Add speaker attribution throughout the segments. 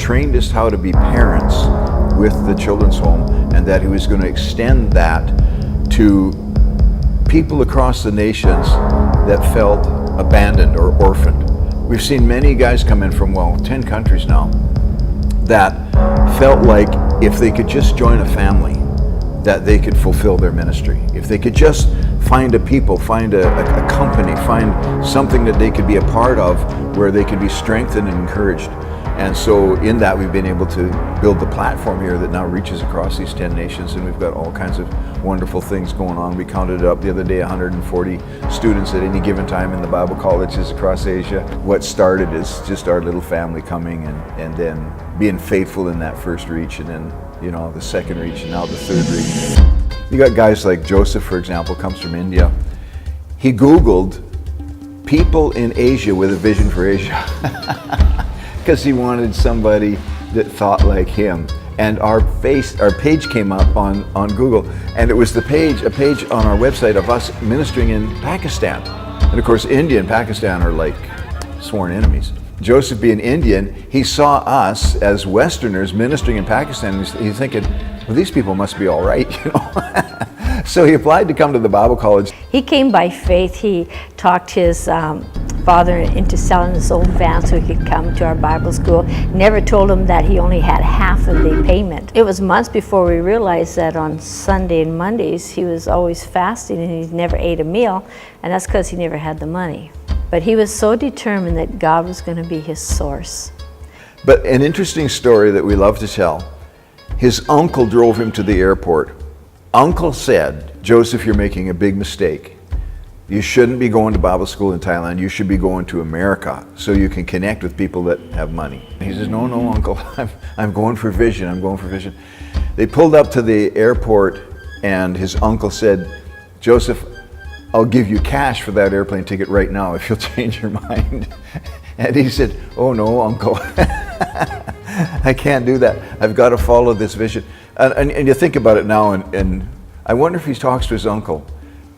Speaker 1: trained us how to be parents with the children's home, and that he was going to extend that to people across the nations that felt abandoned or orphaned. We've seen many guys come in from, 10 countries now, that felt like if they could just join a family, that they could fulfill their ministry. If they could just find a people, find a company, find something that they could be a part of where they could be strengthened and encouraged. And so in that, we've been able to build the platform here that now reaches across these 10 nations, and we've got all kinds of wonderful things going on. We counted it up the other day, 140 students at any given time in the Bible colleges across Asia. What started is just our little family coming and then being faithful in that first reach, and then, the second reach, and now the third reach. You got guys like Joesph, for example, comes from India. He Googled people in Asia with a vision for Asia. Because he wanted somebody that thought like him. And our page came up on Google, and it was a page on our website of us ministering in Pakistan. And of course, India and Pakistan are like sworn enemies. Joesph being Indian, he saw us as Westerners ministering in Pakistan, and he's thinking, well, these people must be all right, So he applied to come to the Bible college.
Speaker 2: He came by faith. He talked his father into selling his old van so he could come to our Bible school. Never told him that he only had half of the payment. It was months before we realized that on Sunday and Mondays he was always fasting and he never ate a meal, and that's because he never had the money. But he was so determined that God was going to be his source.
Speaker 1: But an interesting story that we love to tell, his uncle drove him to the airport. Uncle said, Joesph, you're making a big mistake. You shouldn't be going to Bible school in Thailand. You should be going to America so you can connect with people that have money. And he says, no, Uncle, I'm going for vision. I'm going for vision. They pulled up to the airport, and his uncle said, Joesph, I'll give you cash for that airplane ticket right now if you'll change your mind. And he said, oh no, Uncle, I can't do that. I've got to follow this vision. And you think about it now, and I wonder if he talks to his uncle,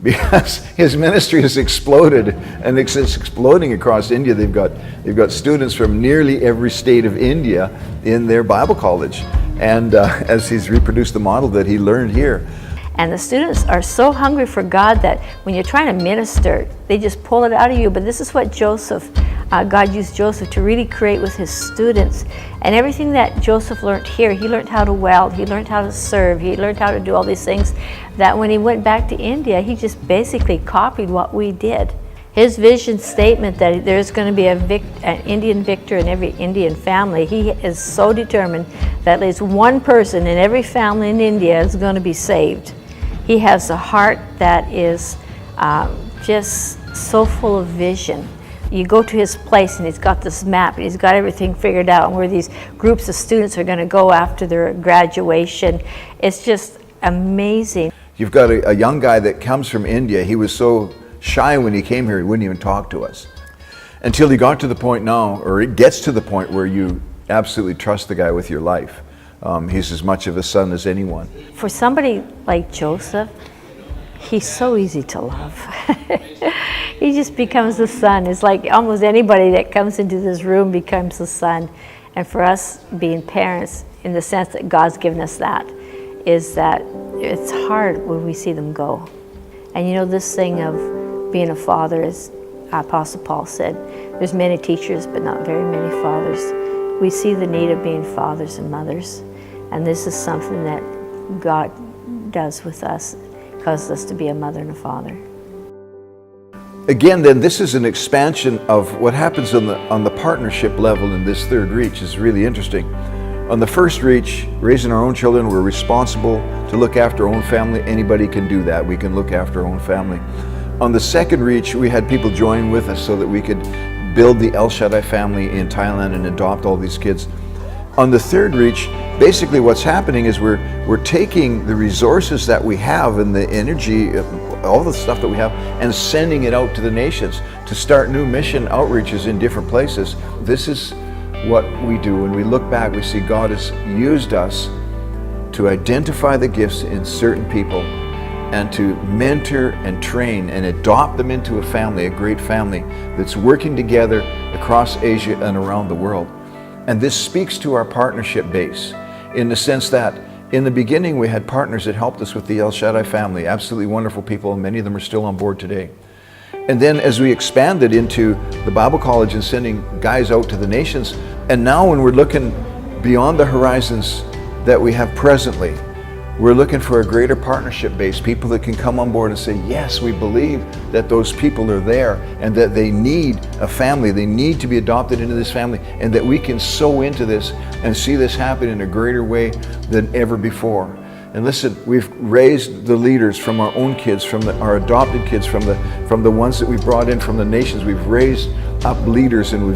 Speaker 1: because his ministry has exploded, and it's exploding across India. They've got students from nearly every state of India in their Bible college, and as he's reproduced the model that he learned here.
Speaker 2: And the students are so hungry for God that when you're trying to minister, they just pull it out of you. But this is what God used Joesph to really create with his students. And everything that Joesph learned here, he learned how to weld, he learned how to serve, he learned how to do all these things, that when he went back to India, he just basically copied what we did. His vision statement that there's going to be an Indian victor in every Indian family, he is so determined that at least one person in every family in India is going to be saved. He has a heart that is just so full of vision. You go to his place and he's got this map and he's got everything figured out, and where these groups of students are going to go after their graduation. It's just amazing.
Speaker 1: You've got a young guy that comes from India. He was so shy when he came here, he wouldn't even talk to us. Until he got to the point now, or it gets to the point where you absolutely trust the guy with your life. He's as much of a son as anyone.
Speaker 2: For somebody like Joesph, he's so easy to love. He just becomes the son. It's like almost anybody that comes into this room becomes the son. And for us being parents, in the sense that God's given us that, is that it's hard when we see them go. And this thing of being a father, as Apostle Paul said, there's many teachers but not very many fathers. We see the need of being fathers and mothers. And this is something that God does with us, causes us to be a mother and a father.
Speaker 1: Again, then, this is an expansion of what happens on the partnership level in this third reach. Is really interesting. On the first reach, raising our own children, we're responsible to look after our own family. Anybody can do that. We can look after our own family. On the second reach, we had people join with us so that we could build the El Shaddai family in Thailand and adopt all these kids. On the third reach, basically what's happening is we're taking the resources that we have and the energy, all the stuff that we have, and sending it out to the nations to start new mission outreaches in different places. This is what we do. When we look back, we see God has used us to identify the gifts in certain people and to mentor and train and adopt them into a family, a great family that's working together across Asia and around the world. And this speaks to our partnership base in the sense that in the beginning we had partners that helped us with the El Shaddai family, absolutely wonderful people, and many of them are still on board today. And then as we expanded into the Bible College and sending guys out to the nations, and now when we're looking beyond the horizons that we have presently, we're looking for a greater partnership base, people that can come on board and say, yes, we believe that those people are there and that they need a family, they need to be adopted into this family, and that we can sow into this and see this happen in a greater way than ever before. And listen, we've raised the leaders from our own kids, from our adopted kids, from the ones that we've brought in from the nations. We've raised up leaders, and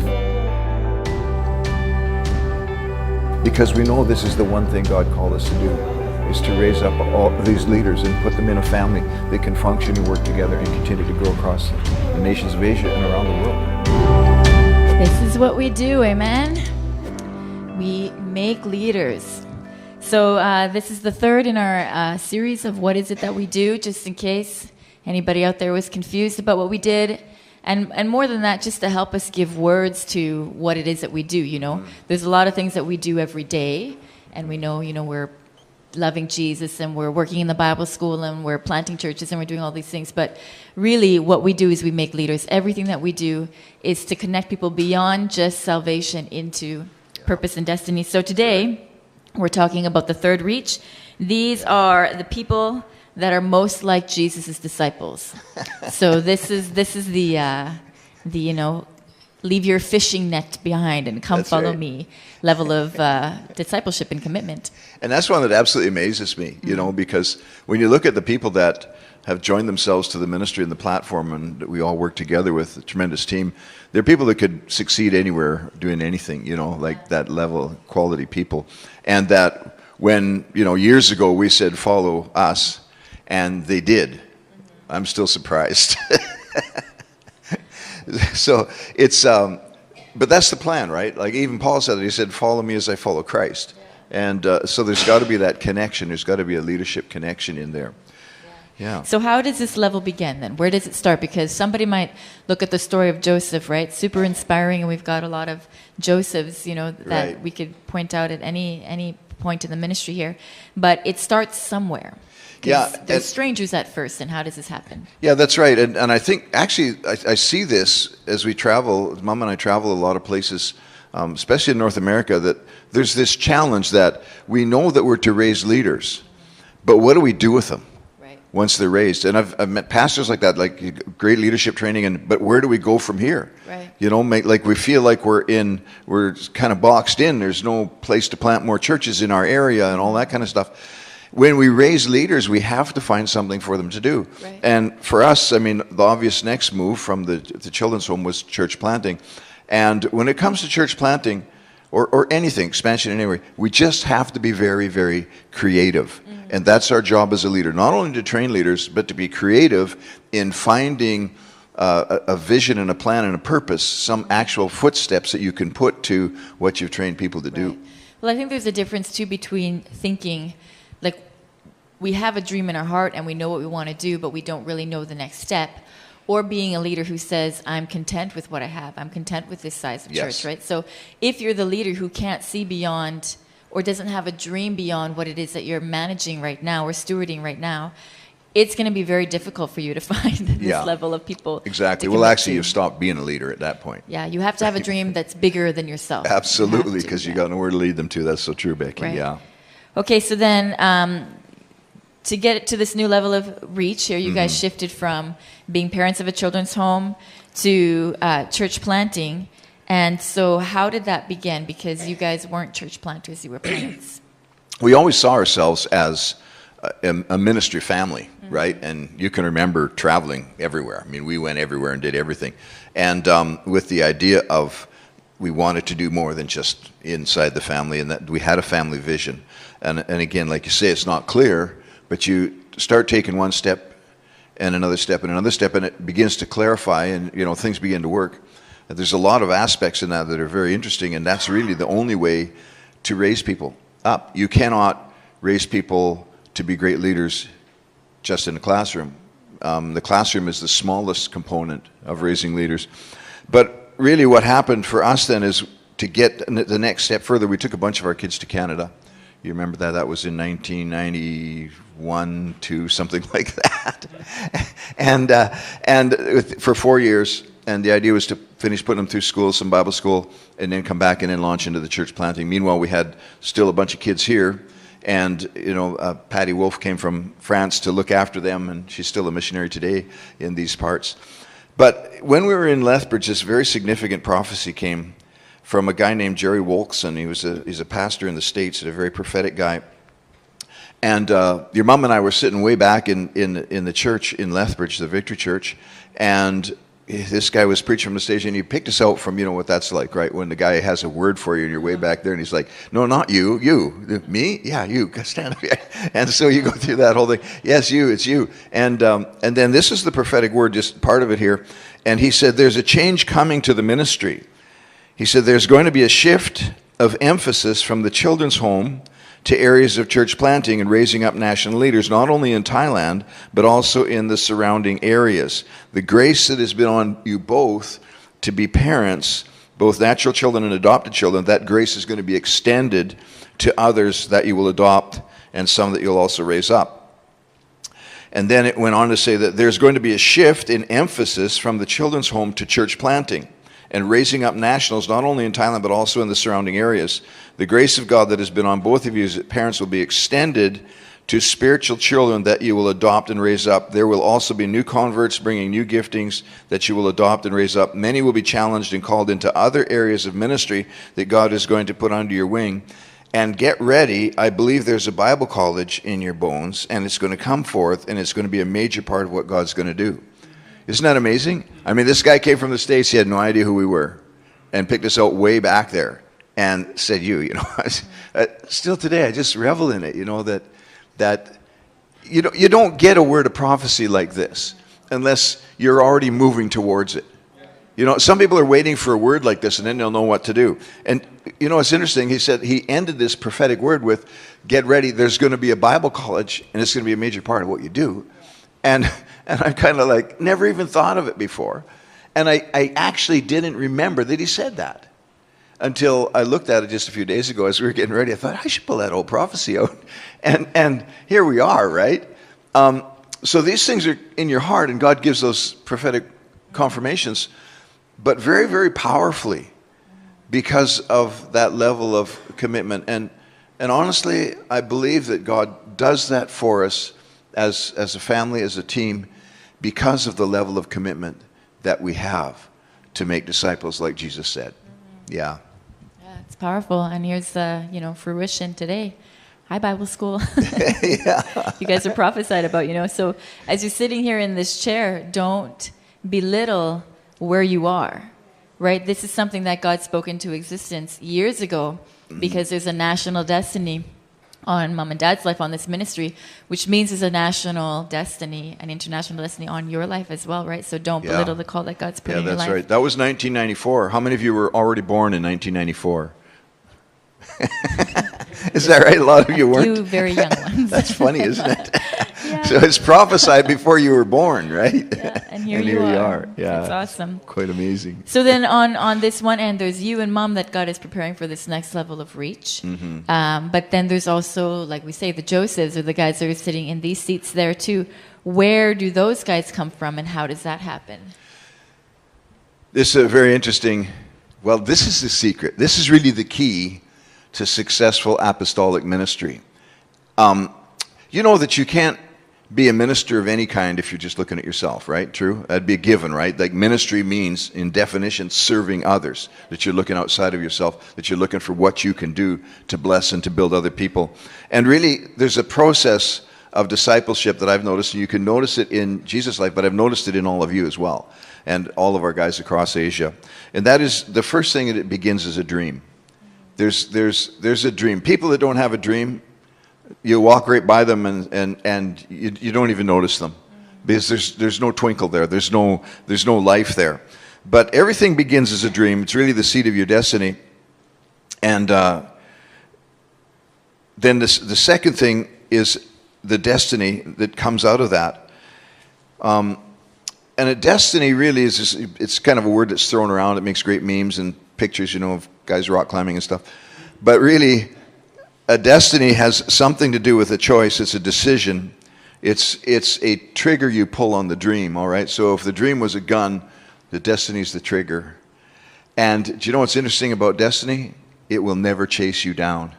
Speaker 1: because we know this is the one thing God called us to do, is to raise up all these leaders and put them in a family that can function and work together and continue to grow across the nations of Asia and around the world.
Speaker 3: This is what we do, amen? We make leaders. So this is the third in our series of what is it that we do, just in case anybody out there was confused about what we did. And more than that, just to help us give words to what it is that we do, you know. There's a lot of things that we do every day, and we know, you know, we're loving Jesus and we're working in the Bible school and we're planting churches and we're doing all these things. But really what we do is we make leaders. Everything that we do is to connect people beyond just salvation into purpose and destiny. So today we're talking about the third reach. These are the people that are most like Jesus' disciples. So this is the you know, leave your fishing net behind and come follow me level of discipleship and commitment.
Speaker 1: And that's one that absolutely amazes me, you know, because when you look at the people that have joined themselves to the ministry and the platform, and we all work together with a tremendous team, they're people that could succeed anywhere doing anything, you know, like that level quality people. And that when, you know, years ago we said, follow us, and they did. I'm still surprised. So it's, but that's the plan, right? Like even Paul said it, he said, follow me as I follow Christ. And so there's got to be that connection. There's got to be a leadership connection in there. Yeah.
Speaker 3: So how does this level begin then? Where does it start? Because somebody might look at the story of Joesph, right? Super inspiring, and we've got a lot of Josephs, you know, that we could point out at any point in the ministry here. But it starts somewhere.
Speaker 1: Yeah,
Speaker 3: they're strangers at first, and how does this happen?
Speaker 1: Yeah, that's right. And I think, actually, I see this as we travel. Mom and I travel a lot of places, especially in North America, that there's this challenge that we know that we're to raise leaders, but what do we do with them once they're raised? And I've met pastors like that, like great leadership training, but where do we go from here?
Speaker 3: Right.
Speaker 1: You know, like we feel like we're kind of boxed in. There's no place to plant more churches in our area and all that kind of stuff. When we raise leaders, we have to find something for them to do.
Speaker 3: Right.
Speaker 1: And for us, I mean, the obvious next move from the children's home was church planting. And when it comes to church planting, or anything, expansion anyway, we just have to be very, very creative. Mm-hmm. And that's our job as a leader, not only to train leaders, but to be creative in finding a vision and a plan and a purpose, some actual footsteps that you can put to what you've trained people to do.
Speaker 3: Well, I think there's a difference, too, between thinking, like, we have a dream in our heart and we know what we want to do, but we don't really know the next step. Or being a leader who says, I'm content with what I have. I'm content with this size of church, right? So if you're the leader who can't see beyond or doesn't have a dream beyond what it is that you're managing right now or stewarding right now, it's going to be very difficult for you to find this level of people.
Speaker 1: Exactly. Well, actually, you've stopped being a leader at that point.
Speaker 3: Yeah, you have to have a dream that's bigger than yourself.
Speaker 1: Absolutely, because you got nowhere to lead them to. That's so true, Becky.
Speaker 3: Right.
Speaker 1: Yeah.
Speaker 3: Okay, so then to get to this new level of reach here, you guys shifted from being parents of a children's home to church planting. And so how did that begin? Because you guys weren't church planters, you were parents.
Speaker 1: We always saw ourselves as a ministry family, right? And you can remember traveling everywhere. I mean, we went everywhere and did everything. And with the idea of we wanted to do more than just inside the family, and that we had a family vision. And again, like you say, it's not clear, but you start taking one step and another step and another step, and it begins to clarify, and you know, things begin to work. There's a lot of aspects in that are very interesting, and that's really the only way to raise people up. You cannot raise people to be great leaders just in the classroom. The classroom is the smallest component of raising leaders. But really what happened for us then is to get the next step further, we took a bunch of our kids to Canada. You remember that? That was in 1991, 2, something like that. and for 4 years. And the idea was to finish putting them through school, some Bible school, and then come back and then launch into the church planting. Meanwhile, we had still a bunch of kids here. And, Patty Wolf came from France to look after them, and she's still a missionary today in these parts. But when we were in Lethbridge, this very significant prophecy came from a guy named Jerry Wolkson. He's a pastor in the States, a very prophetic guy. And your mom and I were sitting way back in the church in Lethbridge, the Victory Church, and this guy was preaching from the stage, and he picked us out from, what that's like, right? When the guy has a word for you and you're way back there, and he's like, no, not you, me? Yeah, you, stand up here. And so you go through that whole thing. Yes, you, it's you. And then this is the prophetic word, just part of it here. And he said, there's a change coming to the ministry. He said, there's going to be a shift of emphasis from the children's home to areas of church planting and raising up national leaders, not only in Thailand, but also in the surrounding areas. The grace that has been on you both to be parents, both natural children and adopted children, that grace is going to be extended to others that you will adopt and some that you'll also raise up. And then it went on to say that there's going to be a shift in emphasis from the children's home to church planting and raising up nationals, not only in Thailand, but also in the surrounding areas. The grace of God that has been on both of you as parents will be extended to spiritual children that you will adopt and raise up. There will also be new converts bringing new giftings that you will adopt and raise up. Many will be challenged and called into other areas of ministry that God is going to put under your wing. And get ready, I believe there's a Bible college in your bones, and it's going to come forth, and it's going to be a major part of what God's going to do. Isn't that amazing? I mean, this guy came from the States. He had no idea who we were and picked us out way back there and said, still today, I just revel in it, that you don't get a word of prophecy like this unless you're already moving towards it. Some people are waiting for a word like this and then they'll know what to do. And, it's interesting. He said he ended this prophetic word with, get ready, there's going to be a Bible college and it's going to be a major part of what you do. And I'm kind of like, never even thought of it before. And I actually didn't remember that he said that until I looked at it just a few days ago as we were getting ready. I thought, I should pull that old prophecy out. And here we are, right? So these things are in your heart, and God gives those prophetic confirmations, but very, very powerfully because of that level of commitment. And honestly, I believe that God does that for us as a family, as a team, because of the level of commitment that we have to make disciples like Jesus said. Yeah.
Speaker 3: Yeah, it's powerful. And here's the, fruition today. Hi, Bible school.
Speaker 1: Yeah.
Speaker 3: You guys are prophesied about, So as you're sitting here in this chair, don't belittle where you are, right? This is something that God spoke into existence years ago because there's a national destiny on Mom and Dad's life, on this ministry, which means there's a national destiny, an international destiny on your life as well, right? So don't belittle the call that God's put in your life.
Speaker 1: Yeah, that's right. That was 1994. How many of you were already born in 1994? Is that right? A lot of you weren't?
Speaker 3: You very young ones.
Speaker 1: That's funny, isn't it?
Speaker 3: Yeah.
Speaker 1: So it's prophesied before you were born, right?
Speaker 3: Yeah, and here you are.
Speaker 1: Yeah,
Speaker 3: it's awesome.
Speaker 1: Quite amazing.
Speaker 3: So then on this one end, there's you and Mom that God is preparing for this next level of reach.
Speaker 1: Mm-hmm.
Speaker 3: But then there's also, like we say, the Josephs, or the guys that are sitting in these seats there too. Where do those guys come from, and how does that happen?
Speaker 1: This is a very interesting, this is the secret. This is really the key to successful apostolic ministry. You know that you can't be a minister of any kind if you're just looking at yourself, right? True? That'd be a given, right? Like ministry means, in definition, serving others, that you're looking outside of yourself, that you're looking for what you can do to bless and to build other people. And really, there's a process of discipleship that I've noticed, and you can notice it in Jesus' life, but I've noticed it in all of you as well, and all of our guys across Asia. And that is, the first thing that it begins is a dream. There's a dream. People that don't have a dream, you walk right by them and you don't even notice them because there's no twinkle there. There's no life there. But everything begins as a dream. It's really the seed of your destiny. And then the second thing is the destiny that comes out of that. And a destiny really it's kind of a word that's thrown around. It makes great memes and pictures, of guys rock climbing and stuff. But really, a destiny has something to do with a choice. It's a decision. It's a trigger you pull on the dream, all right? So if the dream was a gun, the destiny's the trigger. And do you know what's interesting about destiny? It will never chase you down.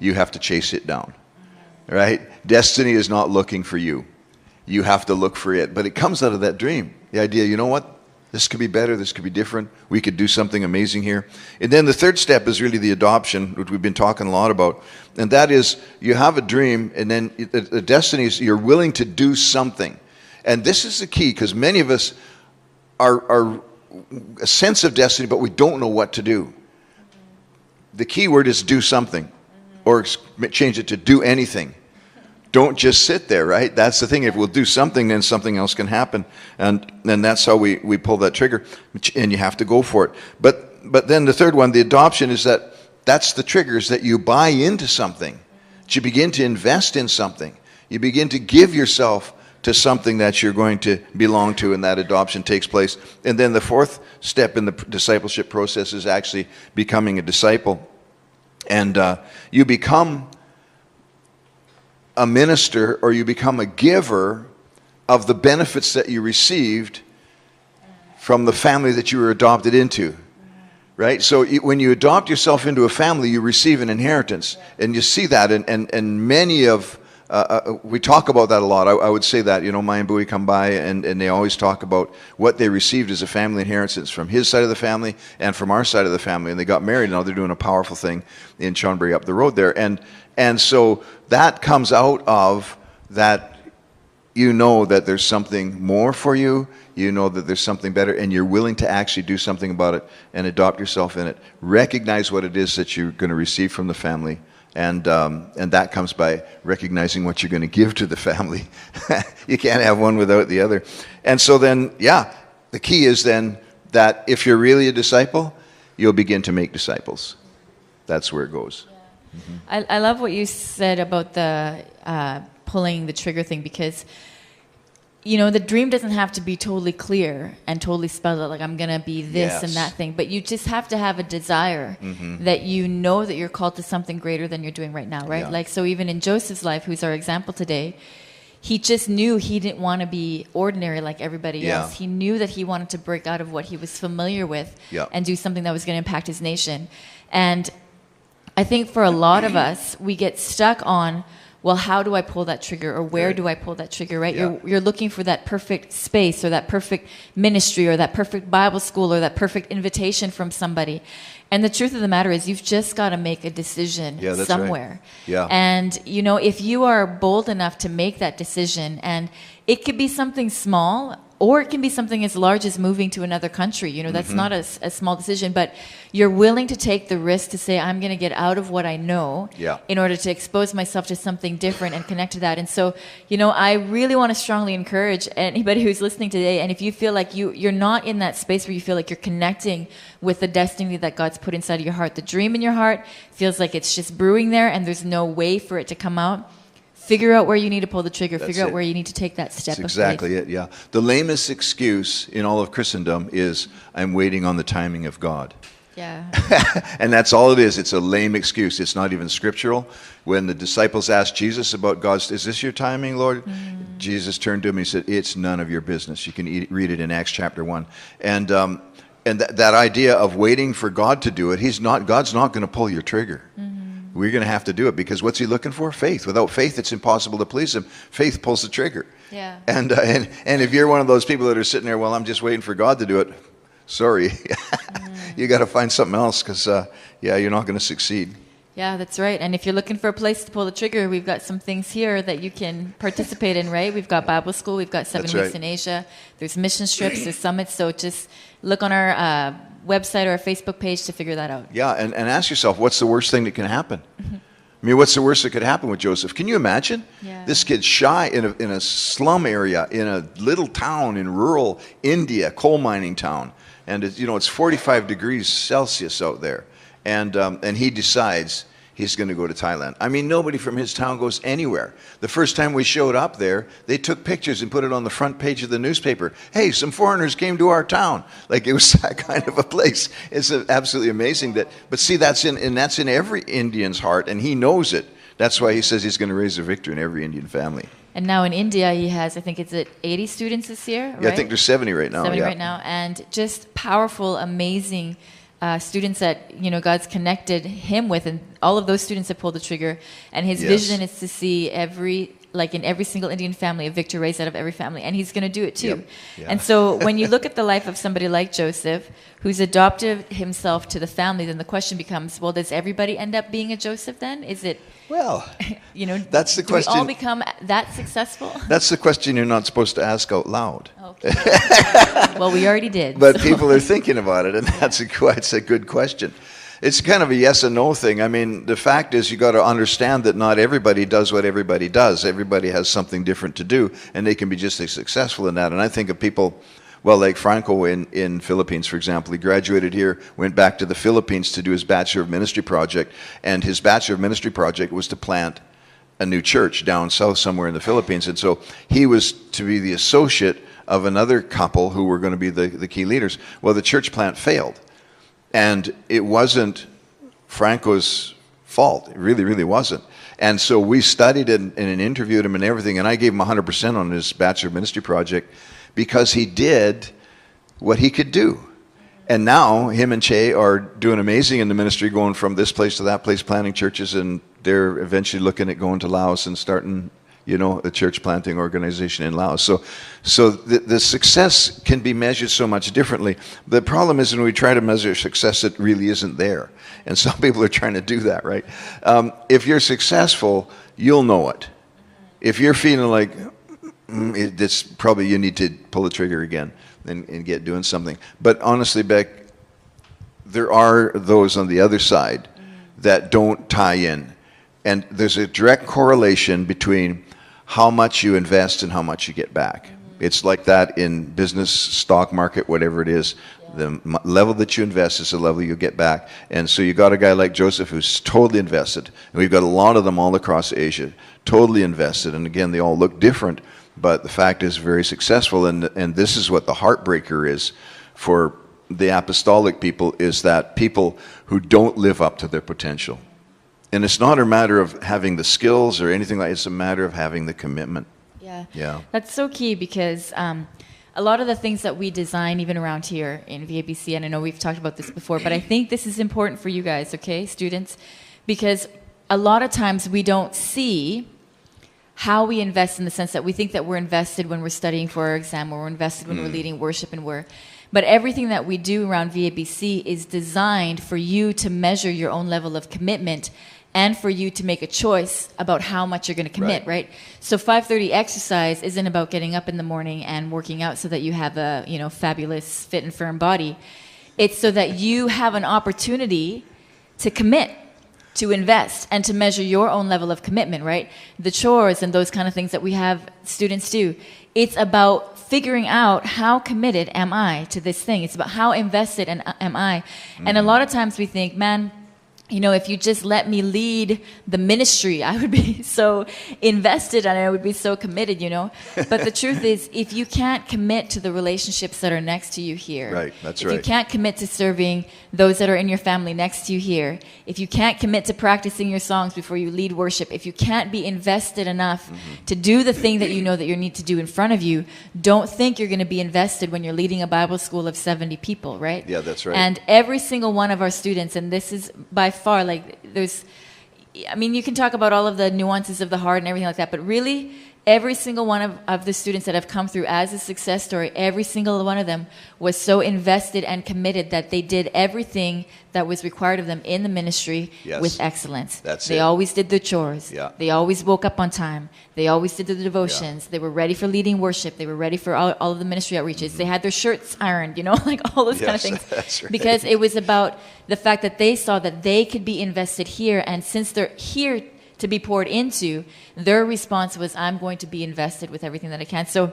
Speaker 1: You have to chase it down, right? Destiny is not looking for you. You have to look for it. But it comes out of that dream. The idea, you know what? This could be better. This could be different. We could do something amazing here. And then the third step is really the adoption, which we've been talking a lot about. And that is, you have a dream, and then the destiny is you're willing to do something. And this is the key, because many of us are a sense of destiny, but we don't know what to do. The key word is do something, or change it to do anything. Don't just sit there, right? That's the thing. If we'll do something, then something else can happen. And that's how we pull that trigger, and you have to go for it. But then the third one, the adoption, is that's the triggers that you buy into something. That you begin to invest in something. You begin to give yourself to something that you're going to belong to, and that adoption takes place. And then the fourth step in the discipleship process is actually becoming a disciple. And you become a minister, or you become a giver of the benefits that you received from the family that you were adopted into. Right? So when you adopt yourself into a family, you receive an inheritance. And you see that, and many of we talk about that a lot. I would say that, Mai and Bowie come by, and they always talk about what they received as a family inheritance from his side of the family and from our side of the family. And they got married. Now they're doing a powerful thing in Chonburi up the road there. And so that comes out of that, that there's something more for you. That there's something better, and you're willing to actually do something about it and adopt yourself in it. Recognize what it is that you're going to receive from the family. And that comes by recognizing what you're going to give to the family. You can't have one without the other. And so then, the key is then that if you're really a disciple, you'll begin to make disciples. That's where it goes.
Speaker 3: Yeah. Mm-hmm. I love what you said about the pulling the trigger thing, because the dream doesn't have to be totally clear and totally spelled out, like I'm going to be this and that thing. But you just have to have a desire that that you're called to something greater than you're doing right now, right?
Speaker 1: Yeah.
Speaker 3: So even in Joseph's life, who's our example today, he just knew he didn't want to be ordinary like everybody else. He knew that he wanted to break out of what he was familiar with and do something that was going to impact his nation. And I think for a lot of us, we get stuck on, well, how do I pull that trigger, or where do I pull that trigger, right?
Speaker 1: Yeah.
Speaker 3: You're looking for that perfect space, or that perfect ministry, or that perfect Bible school, or that perfect invitation from somebody. And the truth of the matter is, you've just got to make a decision somewhere.
Speaker 1: Right. Yeah.
Speaker 3: And, if you are bold enough to make that decision, and it could be something small, or it can be something as large as moving to another country. That's not a small decision, but you're willing to take the risk to say, I'm going to get out of what I know in order to expose myself to something different and connect to that. And so, I really want to strongly encourage anybody who's listening today, and if you feel like you're not in that space where you feel like you're connecting with the destiny that God's put inside of your heart, the dream in your heart feels like it's just brewing there and there's no way for it to come out, figure out where you need to pull the trigger. Figure out where you need to take that step.
Speaker 1: That's exactly it, yeah. The lamest excuse in all of Christendom is, I'm waiting on the timing of God.
Speaker 3: Yeah.
Speaker 1: And that's all it is. It's a lame excuse. It's not even scriptural. When the disciples asked Jesus about God's, is this your timing, Lord? Jesus turned to him and he said, it's none of your business. You can read it in Acts chapter 1. And that idea of waiting for God to do it, God's not going to pull your trigger. We're going to have to do it, because what's he looking for? Faith. Without faith, it's impossible to please him. Faith pulls the trigger. Yeah. And if you're one of those people that are sitting there, well, I'm just waiting for God to do it, sorry. You got to find something else, because, you're not going to succeed.
Speaker 3: Yeah, that's right. And if you're looking for a place to pull the trigger, we've got some things here that you can participate in, right? We've got Bible school. We've got 7 weeks in Asia. There's mission trips. There's summits. So just look on our website or our Facebook page to figure that out.
Speaker 1: Yeah, and ask yourself, what's the worst thing that can happen? I mean, what's the worst that could happen with Joesph? Can you imagine? Yeah. This kid's shy in a slum area, in a little town in rural India, coal mining town. And it's 45 degrees Celsius out there. And he decides he's going to go to Thailand. I mean, nobody from his town goes anywhere. The first time we showed up there, they took pictures and put it on the front page of the newspaper. Hey, some foreigners came to our town. Like, it was that kind of a place. It's absolutely amazing that. But see, that's in every Indian's heart, and he knows it. That's why he says he's going to raise a victor in every Indian family.
Speaker 3: And now in India, he has, I think it's at 80 students this year, right?
Speaker 1: Yeah, I think there's 70 right now.
Speaker 3: 70 right now, and just powerful, amazing students that God's connected him with, and all of those students have pulled the trigger. And his vision is to see in every single Indian family, a victor raised out of every family, and he's going to do it too.
Speaker 1: Yep. Yeah.
Speaker 3: And so when you look at the life of somebody like Joesph, who's adopted himself to the family, then the question becomes, well, does everybody end up being a Joesph then? Is it?
Speaker 1: Well, that's the question.
Speaker 3: Do we all become that successful?
Speaker 1: That's the question you're not supposed to ask out loud.
Speaker 3: Okay. Well, we already did.
Speaker 1: But people are thinking about it, and it's a good question. It's kind of a yes and no thing. I mean, the fact is you got to understand that not everybody does what everybody does. Everybody has something different to do, and they can be just as successful in that. And I think of people, well, like Franco in Philippines, for example. He graduated here, went back to the Philippines to do his Bachelor of Ministry project, and his Bachelor of Ministry project was to plant a new church down south somewhere in the Philippines. And so he was to be the associate of another couple who were going to be the key leaders. Well, the church plant failed. And it wasn't Franco's fault. It really, really wasn't. And so we studied and interviewed him and everything, and I gave him 100% on his Bachelor of Ministry project because he did what he could do. And now him and Che are doing amazing in the ministry, going from this place to that place, planting churches, and they're eventually looking at going to Laos and starting a church planting organization in Laos. So the success can be measured so much differently. The problem is when we try to measure success, it really isn't there. And some people are trying to do that, right? If you're successful, you'll know it. If you're feeling like it's probably you need to pull the trigger again and get doing something. But honestly, Beck, there are those on the other side that don't tie in. And there's a direct correlation between how much you invest and how much you get back. It's like that in business, stock market, whatever it is. The level that you invest is the level you get back. And so you got a guy like Joesph who's totally invested. And we've got a lot of them all across Asia, totally invested. And again, they all look different, but the fact is very successful. And this is what the heartbreaker is for the apostolic people, is that people who don't live up to their potential. And it's not a matter of having the skills or anything like that. It's a matter of having the commitment. Yeah.
Speaker 3: That's so key because a lot of the things that we design, even around here in VABC, and I know we've talked about this before, but I think this is important for you guys, okay, students, because a lot of times we don't see how we invest in the sense that we think that we're invested when we're studying for our exam, or we're invested when we're leading worship, but everything that we do around VABC is designed for you to measure your own level of commitment and for you to make a choice about how much you're going to commit, right? So 5:30 exercise isn't about getting up in the morning and working out so that you have a fabulous, fit and firm body. It's so that you have an opportunity to commit, to invest, and to measure your own level of commitment, right? The chores and those kind of things that we have students do. It's about figuring out how committed am I to this thing. It's about how invested am I. And a lot of times we think, man, if you just let me lead the ministry, I would be so invested and I would be so committed, But the truth is, if you can't commit to the relationships that are next to you here,
Speaker 1: right, that's
Speaker 3: if you can't commit to serving those that are in your family next to you here, if you can't commit to practicing your songs before you lead worship, if you can't be invested enough to do the thing that you know that you need to do in front of you, don't think you're going to be invested when you're leading a Bible school of 70 people, right?
Speaker 1: Yeah, that's right.
Speaker 3: And every single one of our students, and this is by far, you can talk about all of the nuances of the heart and everything like that, but really, every single one of the students that have come through as a success story, every single one of them was so invested and committed that they did everything that was required of them in the ministry with excellence. They always did their chores.
Speaker 1: Yeah.
Speaker 3: They always woke up on time. They always did the devotions. They were ready for leading worship. They were ready for all of the ministry outreaches. They had their shirts ironed, like all those kind of things.
Speaker 1: That's right.
Speaker 3: Because it was about the fact that they saw that they could be invested here, and since they're here to be poured into, their response was, I'm going to be invested with everything that I can. So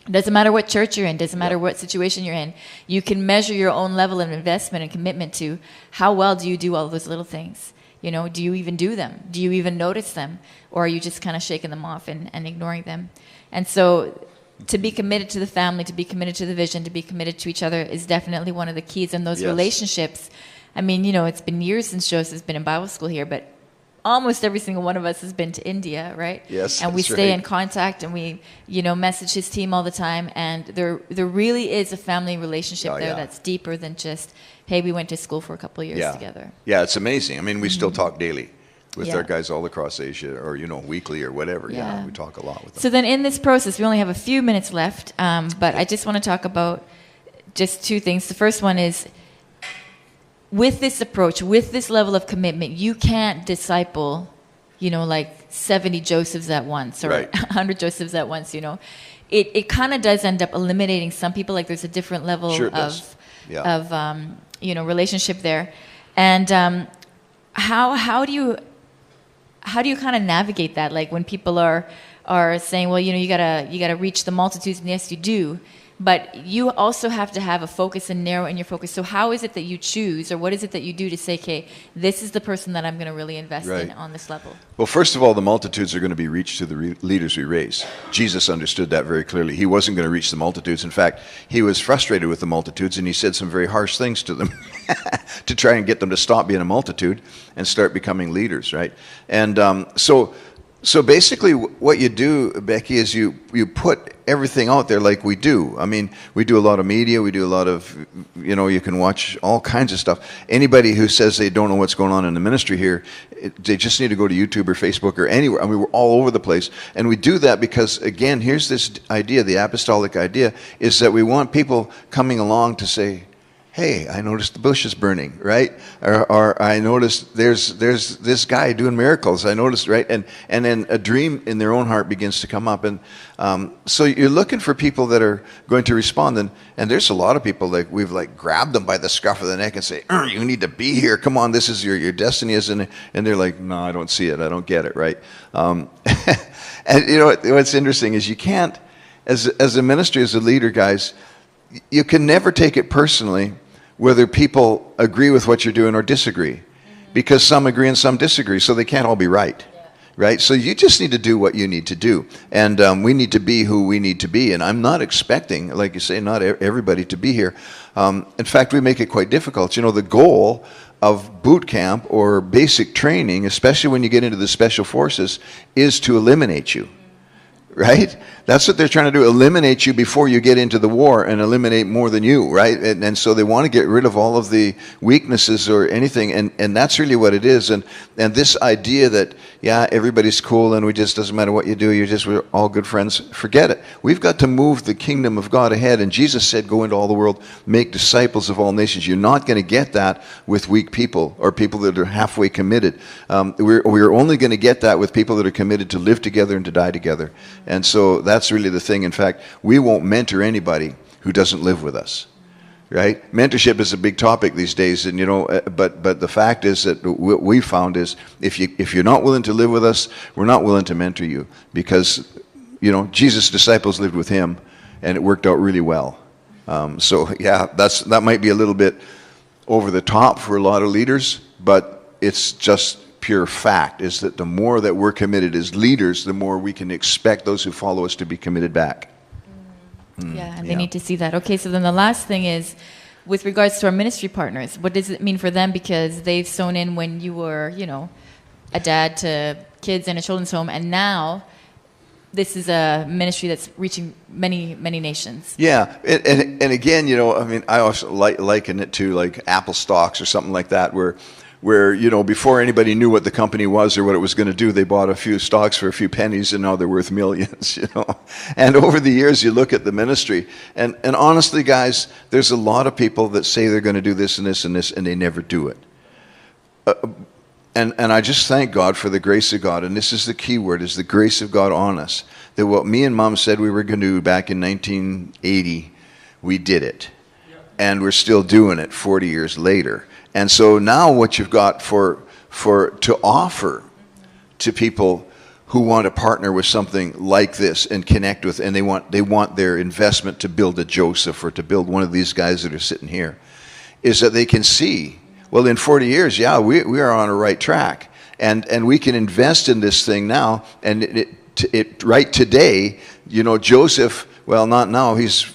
Speaker 3: it doesn't matter what church you're in, doesn't matter what situation you're in, you can measure your own level of investment and commitment to how well do you do all of those little things. You know, do you even do them? Do you even notice them? Or are you just kind of shaking them off and ignoring them? And so to be committed to the family, to be committed to the vision, to be committed to each other is definitely one of the keys in those relationships. I mean, you know, it's been years since Joseph's been in Bible school here, but almost every single one of us has been to India, right?
Speaker 1: Yes,
Speaker 3: and we
Speaker 1: that's
Speaker 3: stay
Speaker 1: right.
Speaker 3: in contact, and we, you know, message his team all the time. And there really is a family relationship there that's deeper than just, hey, we went to school for a couple of years together.
Speaker 1: Yeah, it's amazing. I mean, we still talk daily with
Speaker 3: Yeah.
Speaker 1: our guys all across Asia, or, you know, weekly or whatever. Yeah, we talk a lot with them.
Speaker 3: So then in this process, we only have a few minutes left, but I just want to talk about just two things. The first one is, with this approach, with this level of commitment, you can't disciple, you know, like 70 Josephs at once or 100 Josephs at once, you know. It kind of does end up eliminating some people. Like there's a different level of you know, relationship there. And how do you kind of navigate that? Like when people are saying, well, you know, you gotta reach the multitudes, and yes, you do. But you also have to have a focus and narrow in your focus. So how is it that you choose, or what is it that you do to say, okay, this is the person that I'm going to really invest in on this level?
Speaker 1: Well, first of all, the multitudes are going to be reached through the leaders we raise. Jesus understood that very clearly. He wasn't going to reach the multitudes. In fact, he was frustrated with the multitudes, and he said some very harsh things to them to try and get them to stop being a multitude and start becoming leaders, right? And so basically what you do, Becky, is you put everything out there like we do. I mean, we do a lot of media. We do a lot of, you know, you can watch all kinds of stuff. Anybody who says they don't know what's going on in the ministry here, they just need to go to YouTube or Facebook or anywhere. I mean, we're all over the place. And we do that because, again, here's this idea, the apostolic idea, is that we want people coming along to say, hey, I noticed the bush is burning, right? Or I noticed there's this guy doing miracles. I noticed, right? And then a dream in their own heart begins to come up. And so you're looking for people that are going to respond. And there's a lot of people, like we've like grabbed them by the scruff of the neck and say, you need to be here. Come on, this is your destiny. And they're like, no, I don't see it. I don't get it, right? And you know what's interesting is you can't, as a ministry, as a leader, guys, you can never take it personally whether people agree with what you're doing or disagree, because some agree and some disagree, so they can't all be right, right? So you just need to do what you need to do, and we need to be who we need to be, and I'm not expecting, like you say, not everybody to be here. In fact, we make it quite difficult. You know, the goal of boot camp or basic training, especially when you get into the special forces, is to eliminate you. Right? That's what they're trying to do, eliminate you before you get into the war and eliminate more than you, right? And so they want to get rid of all of the weaknesses or anything, and that's really what it is. And this idea that, yeah, everybody's cool and we just, doesn't matter what you do, we're all good friends, forget it. We've got to move the kingdom of God ahead, and Jesus said, go into all the world, make disciples of all nations. You're not going to get that with weak people or people that are halfway committed. We're only going to get that with people that are committed to live together and to die together. And so that's really the thing. In fact, we won't mentor anybody who doesn't live with us, right? Mentorship is a big topic these days, and you know, but the fact is that what we found is if you're not willing to live with us, we're not willing to mentor you, because you know Jesus' disciples lived with him, and it worked out really well. So yeah, that might be a little bit over the top for a lot of leaders, but it's just pure fact, is that the more that we're committed as leaders, the more we can expect those who follow us to be committed back.
Speaker 3: Yeah, and they need to see that. Okay, so then the last thing is, with regards to our ministry partners, what does it mean for them? Because they've sown in when you were, you know, a dad to kids in a children's home, and now this is a ministry that's reaching many, many nations.
Speaker 1: Yeah, and again, you know, I mean, I also liken it to like Apple stocks or something like that, where, you know, before anybody knew what the company was or what it was going to do, they bought a few stocks for a few pennies, and now they're worth millions, you know. And over the years, you look at the ministry, and honestly, guys, there's a lot of people that say they're going to do this and this and this, and they never do it. And I just thank God for the grace of God, and this is the key word, is the grace of God on us, that what me and Mom said we were going to do back in 1980, we did it. And we're still doing it 40 years later. And so now what you've got to offer to people who want to partner with something like this and connect with, and they want their investment to build a Joesph or to build one of these guys that are sitting here, is that they can see, Well, in 40 years, yeah, we are on a right track. And we can invest in this thing now. And it right today, you know, Joesph, well, not now, he's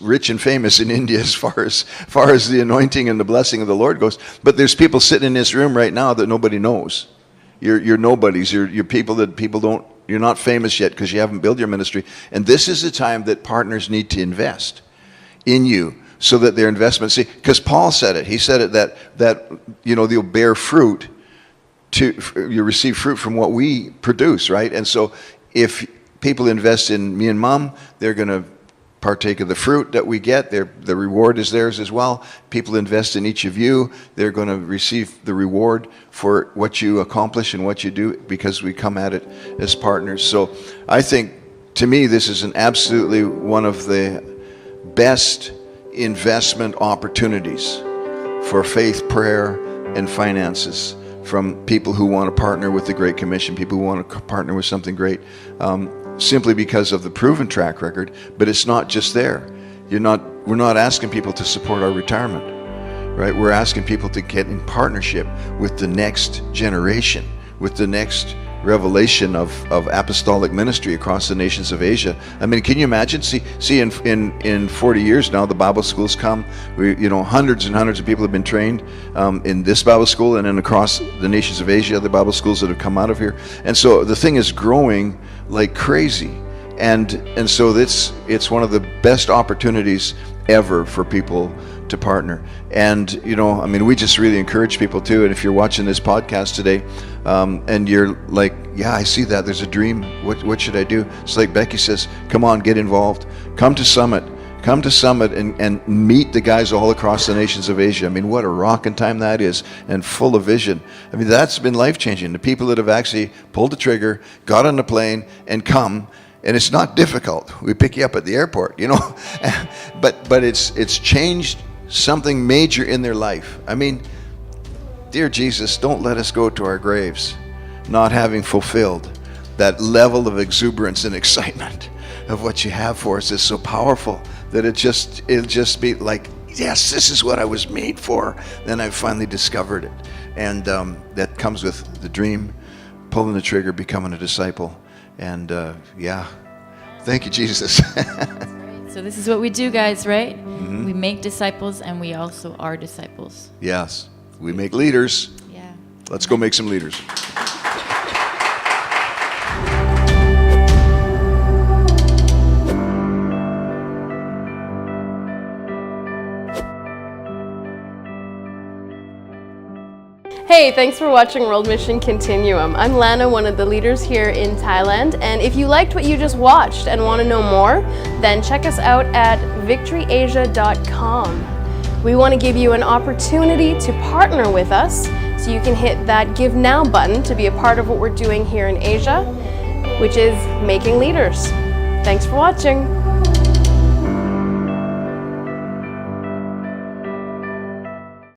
Speaker 1: rich and famous in India as far as the anointing and the blessing of the Lord goes. But there's people sitting in this room right now that nobody knows. You're nobodies. You're people that people don't. You're not famous yet because you haven't built your ministry. And this is the time that partners need to invest in you so that their investment. See, because Paul said it. He said it that you know they'll bear fruit. You receive fruit from what we produce, right? And so if people invest in me and Mom, they're going to partake of the fruit that we get. The reward is theirs as well. People invest in each of you, they're going to receive the reward for what you accomplish and what you do because we come at it as partners. So I think, to me, this is an absolutely one of the best investment opportunities for faith, prayer, and finances from people who want to partner with the Great Commission, people who want to partner with something great. Simply because of the proven track record, but it's not just there. We're not asking people to support our retirement, right? We're asking people to get in partnership with the next generation, with the next revelation of apostolic ministry across the nations of Asia. I mean, can you imagine? See, in 40 years now, the Bible schools come. Hundreds and hundreds of people have been trained in this Bible school, and then across the nations of Asia, the Bible schools that have come out of here. And so the thing is growing like crazy, and so it's one of the best opportunities ever for people to partner. And I mean, we just really encourage people too. And if you're watching this podcast today, and you're like, yeah, I see that, there's a dream, what should I do? It's like Becky says, come on, get involved, come to Summit and meet the guys all across the nations of Asia. I mean, what a rocking time that is, and full of vision. I mean, that's been life-changing. The people that have actually pulled the trigger, got on the plane, and come, and it's not difficult. We pick you up at the airport, but it's changed something major in their life. I mean, dear Jesus, don't let us go to our graves not having fulfilled that level of exuberance and excitement of what you have for us is so powerful that it'll just be like, yes, this is what I was made for. Then I finally discovered it. And that comes with the dream, pulling the trigger, becoming a disciple. And yeah, thank you, Jesus.
Speaker 3: So this is what we do, guys, right? Mm-hmm. We make disciples, and we also are disciples.
Speaker 1: Yes, we make leaders.
Speaker 3: Yeah.
Speaker 1: Let's go make some leaders.
Speaker 4: Hey, thanks for watching World Mission Continuum. I'm Lana, one of the leaders here in Thailand, and if you liked what you just watched and want to know more, then check us out at victoryasia.com. We want to give you an opportunity to partner with us, so you can hit that Give Now button to be a part of what we're doing here in Asia, which is making leaders. Thanks for watching.